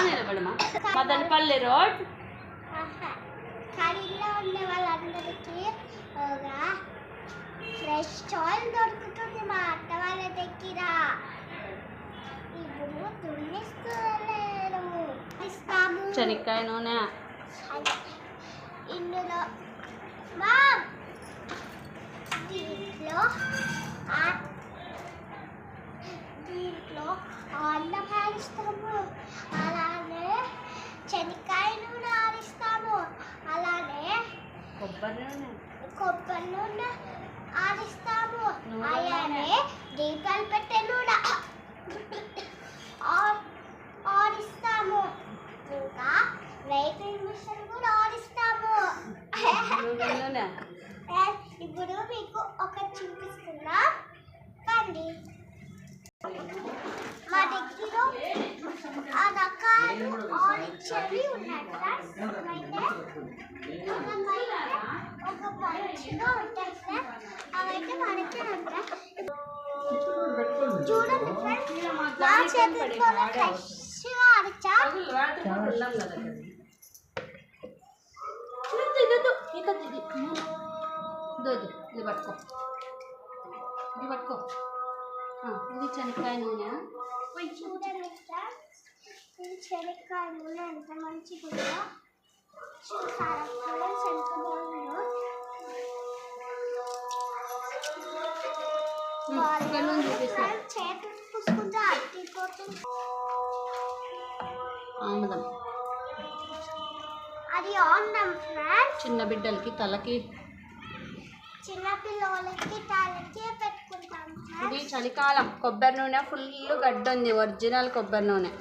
నిలబడమా Madanapalle road ఖాళీలో ఉన్న వాళ్ళందరికీ ఫ్రెష్ ఆయిల్ దొరుకుతుంది మా అత్త వాళ్ళ దగ్గర. ఇప్పుడు దున్నిస్తలేరు ఇస్తాము శనక్కాయ నూనె ఇందులో దీంట్లో అన్నం ఆడిస్తాము, అలానే శనక్కాయ నూనె ఆడిస్తాము, అలానే కొబ్బరి నూనె ఆడిస్తాము, అలానే దీపాలు పెట్టే నూనె ఆడిస్తాము, ఇంకా వెయిటింగ్ మిషన్ కూడా ఆడిస్తాము. ఇప్పుడు మీకు ఒక చూపిస్తున్నా కండి. మా దగ్గర ఆ రకాలు ఆడిచ్చేవి ఉన్నాయి. ఒక పంచులో ఉంటాయి సార్, అవైతే మా దగ్గర ఉంటాయి. చూడండి ఫ్రెండ్స్, నా చేతితో ఫ్రెష్గా ఆడిచ్చా. ఇది పట్టుకో, ఇది పట్టుకో. ఇది శనక్కాయ నూనె. చూడండి ఫ్రెండ్స్, ఇది శనక్కాయ నూనె ఎంత మంచిగా చూసారా ఫ్రెండ్స్, ఎంత బాగుందో. చేతులు పూసుకుంటే అట్టిపోతుంది. ఆముదం అది ఆముదం ఫ్రెండ్స్, చిన్న బిడ్డలకి తలకి, చిన్న పిల్లలకి తలకి పెట్టుకుంటాం. ఇది చలికాలం. కొబ్బరి నూనె ఫుల్ గడ్డ ఉంది, ఒరిజినల్ కొబ్బరి నూనె.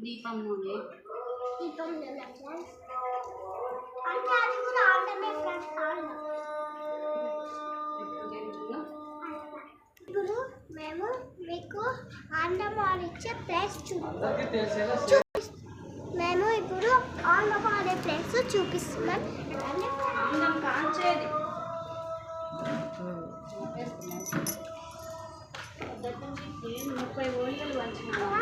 దీపం నూనె, అంటే అది కూడా ఆడమే ఫ్రెండ్స్. ఇప్పుడు మేము మీకు ఆండమానిచ్చే ప్లేస్ మేము ఇప్పుడు ఆండమానే ప్లేస్ చూపిస్తున్నాం. కాంచేది 30 ఓలిగలు వంచినాం.